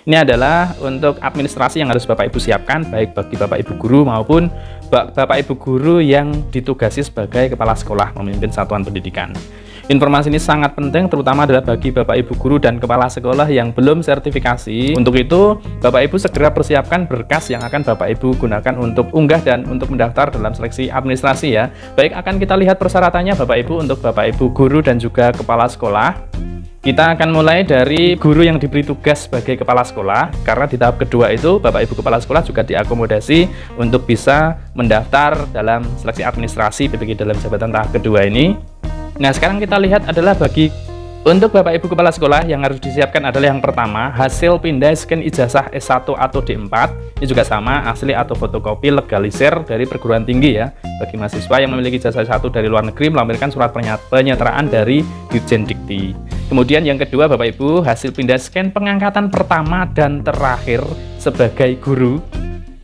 Ini adalah untuk administrasi yang harus Bapak Ibu siapkan, baik bagi Bapak Ibu guru maupun Bapak Ibu guru yang ditugasi sebagai kepala sekolah memimpin satuan pendidikan. Informasi ini sangat penting, terutama adalah bagi Bapak Ibu guru dan kepala sekolah yang belum sertifikasi. Untuk itu, Bapak Ibu segera persiapkan berkas yang akan Bapak Ibu gunakan untuk unggah dan untuk mendaftar dalam seleksi administrasi ya. Baik, akan kita lihat persyaratannya Bapak Ibu untuk Bapak Ibu guru dan juga kepala sekolah. Kita akan mulai dari guru yang diberi tugas sebagai kepala sekolah, karena di tahap kedua itu Bapak Ibu kepala sekolah juga diakomodasi untuk bisa mendaftar dalam seleksi administrasi PPG dalam jabatan tahap kedua ini. Nah, sekarang kita lihat adalah untuk Bapak Ibu kepala sekolah yang harus disiapkan adalah yang pertama, hasil pindai scan ijazah S1 atau D4. Ini juga sama, asli atau fotokopi legalisir dari perguruan tinggi ya. Bagi mahasiswa yang memiliki ijazah S1 dari luar negeri melampirkan surat penyetaraan dari Dirjen Dikti. Kemudian yang kedua Bapak Ibu, hasil pindai scan pengangkatan pertama dan terakhir sebagai guru.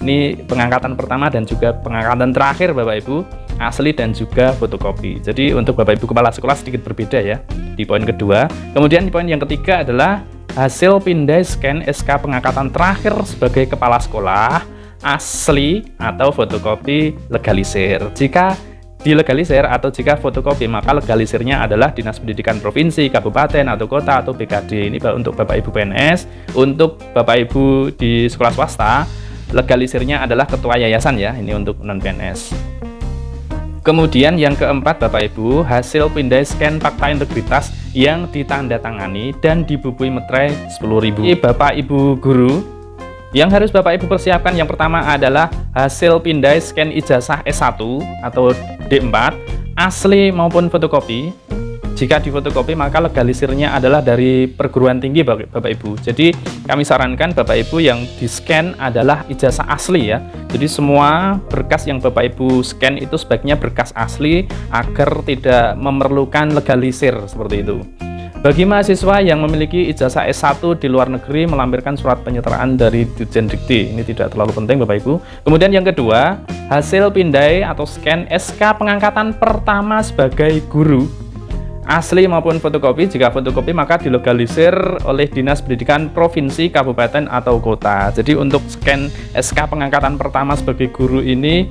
Ini pengangkatan pertama dan juga pengangkatan terakhir Bapak Ibu, asli dan juga fotokopi. Jadi untuk Bapak Ibu kepala sekolah sedikit berbeda ya di poin kedua. Kemudian di poin yang ketiga adalah hasil pindai scan SK pengangkatan terakhir sebagai kepala sekolah, asli atau fotokopi legalisir. Jika dilegalisir atau jika fotokopi, maka legalisirnya adalah Dinas Pendidikan Provinsi, Kabupaten atau Kota atau BKD. Ini untuk Bapak Ibu PNS. Untuk Bapak Ibu di sekolah swasta, legalisirnya adalah ketua yayasan ya. Ini untuk non PNS. Kemudian yang keempat Bapak Ibu, hasil pindai scan fakta integritas yang ditandatangani dan dibubui meterai 10.000. Bapak Ibu guru, yang harus Bapak Ibu persiapkan yang pertama adalah hasil pindai scan ijazah S1 atau D4, asli maupun fotokopi. Jika difotokopi maka legalisirnya adalah dari perguruan tinggi Bapak Ibu. Jadi kami sarankan Bapak Ibu yang di scan adalah ijazah asli ya. Jadi semua berkas yang Bapak Ibu scan itu sebaiknya berkas asli agar tidak memerlukan legalisir seperti itu. Bagi mahasiswa yang memiliki ijazah S1 di luar negeri melampirkan surat penyetaraan dari Dirjen Dikti. Ini tidak terlalu penting Bapak Ibu. Kemudian yang kedua, hasil pindai atau scan SK pengangkatan pertama sebagai guru, asli maupun fotokopi. Jika fotokopi maka dilegalisir oleh Dinas Pendidikan Provinsi, Kabupaten atau Kota. Jadi untuk scan SK pengangkatan pertama sebagai guru ini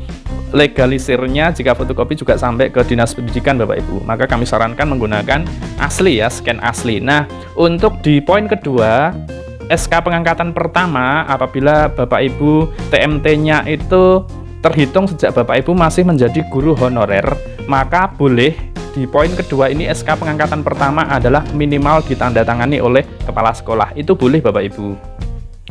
legalisirnya jika fotokopi juga sampai ke Dinas Pendidikan Bapak Ibu. Maka kami sarankan menggunakan asli ya, scan asli. Nah, untuk di poin kedua, SK pengangkatan pertama apabila Bapak Ibu TMT-nya itu terhitung sejak Bapak Ibu masih menjadi guru honorer, maka boleh di poin kedua ini SK pengangkatan pertama adalah minimal ditandatangani oleh kepala sekolah. Itu boleh Bapak Ibu.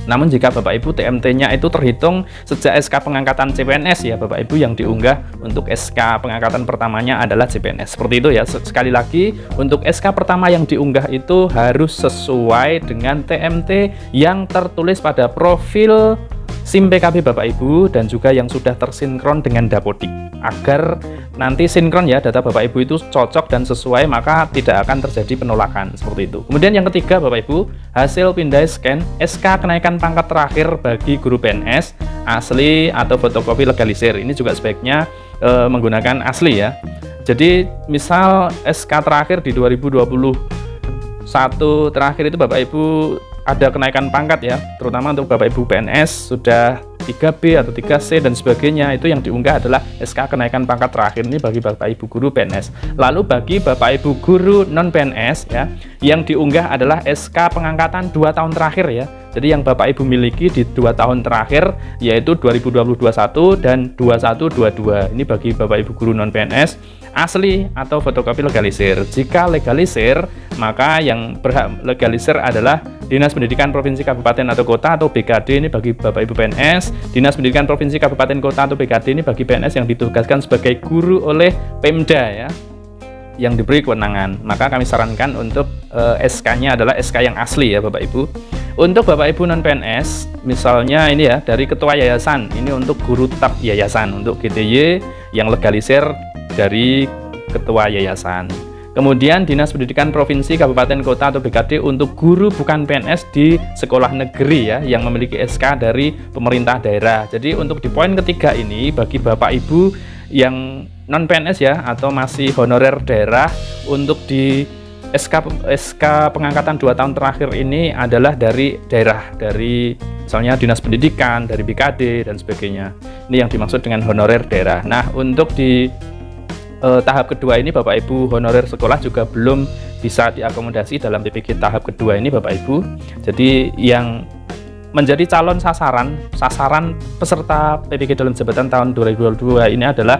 Namun jika Bapak Ibu TMT-nya itu terhitung sejak SK pengangkatan CPNS ya Bapak Ibu, yang diunggah untuk SK pengangkatan pertamanya adalah CPNS. Seperti itu ya. Sekali lagi, untuk SK pertama yang diunggah itu harus sesuai dengan TMT yang tertulis pada profil SIM PKB Bapak Ibu dan juga yang sudah tersinkron dengan Dapodik, agar nanti sinkron ya data Bapak Ibu itu cocok dan sesuai, maka tidak akan terjadi penolakan seperti itu. Kemudian yang ketiga Bapak Ibu, hasil pindai scan SK kenaikan pangkat terakhir bagi guru PNS, asli atau fotokopi legalisir. Ini juga sebaiknya menggunakan asli ya. Jadi misal SK terakhir di 2021 terakhir itu Bapak Ibu ada kenaikan pangkat ya, terutama untuk Bapak Ibu PNS sudah 3B atau 3C dan sebagainya, itu yang diunggah adalah SK kenaikan pangkat terakhir. Ini bagi Bapak Ibu guru PNS. Lalu bagi Bapak Ibu guru non PNS ya, yang diunggah adalah SK pengangkatan 2 tahun terakhir ya. Jadi yang Bapak Ibu miliki di 2 tahun terakhir yaitu 2021 dan 2122. Ini bagi Bapak Ibu guru non PNS, asli atau fotokopi legalisir. Jika legalisir, maka yang berhak legalisir adalah Dinas Pendidikan Provinsi, Kabupaten atau Kota atau BKD. Ini bagi Bapak Ibu PNS. Dinas Pendidikan Provinsi, Kabupaten, Kota atau BKD ini bagi PNS yang ditugaskan sebagai guru oleh Pemda ya, yang diberi kewenangan. Maka kami sarankan untuk SK-nya adalah SK yang asli ya Bapak Ibu. Untuk Bapak Ibu non PNS, misalnya ini ya dari ketua yayasan, ini untuk guru tetap yayasan, untuk GTY yang legalisir dari ketua yayasan. Kemudian Dinas Pendidikan Provinsi, Kabupaten, Kota atau BKD untuk guru bukan PNS di sekolah negeri ya, yang memiliki SK dari pemerintah daerah. Jadi untuk di poin ketiga ini bagi Bapak Ibu yang non PNS ya atau masih honorer daerah, untuk di SK pengangkatan 2 tahun terakhir ini adalah dari daerah, dari misalnya Dinas Pendidikan, dari BKD dan sebagainya. Ini yang dimaksud dengan honorer daerah. Nah, untuk di tahap kedua ini Bapak Ibu honorer sekolah juga belum bisa diakomodasi dalam PPG tahap kedua ini Bapak Ibu. Jadi yang menjadi calon sasaran peserta PPG dalam jabatan tahun 2022 ini adalah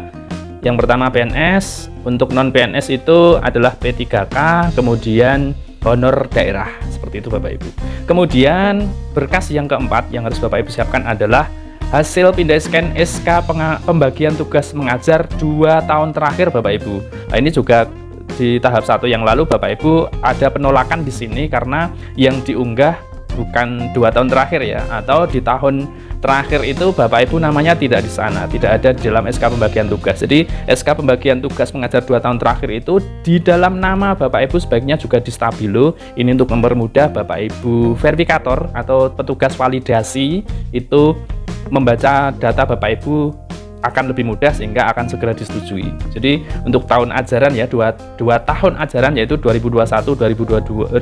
yang pertama PNS, untuk non PNS itu adalah P3K, kemudian honor daerah, seperti itu Bapak Ibu. Kemudian berkas yang keempat yang harus Bapak Ibu siapkan adalah hasil pindai scan SK pembagian tugas mengajar 2 tahun terakhir Bapak Ibu. Nah, ini juga di tahap 1 yang lalu Bapak Ibu ada penolakan di sini karena yang diunggah bukan 2 tahun terakhir ya, atau di tahun terakhir itu Bapak Ibu namanya tidak di sana, tidak ada di dalam SK pembagian tugas. Jadi SK pembagian tugas mengajar 2 tahun terakhir itu di dalam nama Bapak Ibu sebaiknya juga di stabilo. Ini untuk mempermudah Bapak Ibu verifikator atau petugas validasi itu membaca data Bapak Ibu akan lebih mudah sehingga akan segera disetujui. Jadi untuk tahun ajaran ya, dua tahun ajaran yaitu 2020-21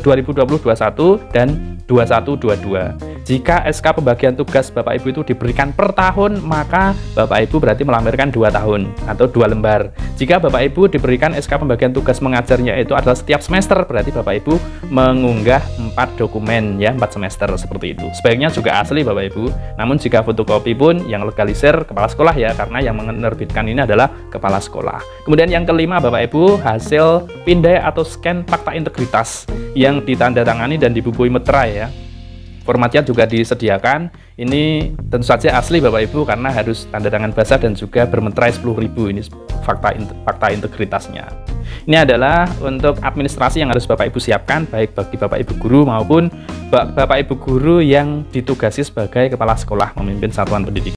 dan 21-22. Jika SK pembagian tugas Bapak Ibu itu diberikan per tahun, maka Bapak Ibu berarti melampirkan 2 tahun atau 2 lembar. Jika Bapak Ibu diberikan SK pembagian tugas mengajarnya itu adalah setiap semester, berarti Bapak Ibu mengunggah 4 dokumen ya, 4 semester seperti itu. Sebaiknya juga asli Bapak Ibu. Namun jika fotokopi pun yang legalisir kepala sekolah ya, karena yang menerbitkan ini adalah kepala sekolah. Kemudian yang kelima Bapak Ibu, hasil pindai atau scan fakta integritas yang ditandatangani dan dibubui meterai ya. Formatnya juga disediakan. Ini tentu saja asli Bapak Ibu karena harus tanda tangan basah dan juga bermeterai 10.000. Ini fakta integritasnya. Ini adalah untuk administrasi yang harus Bapak Ibu siapkan baik bagi Bapak Ibu guru maupun Bapak Ibu guru yang ditugasi sebagai kepala sekolah memimpin satuan pendidikan.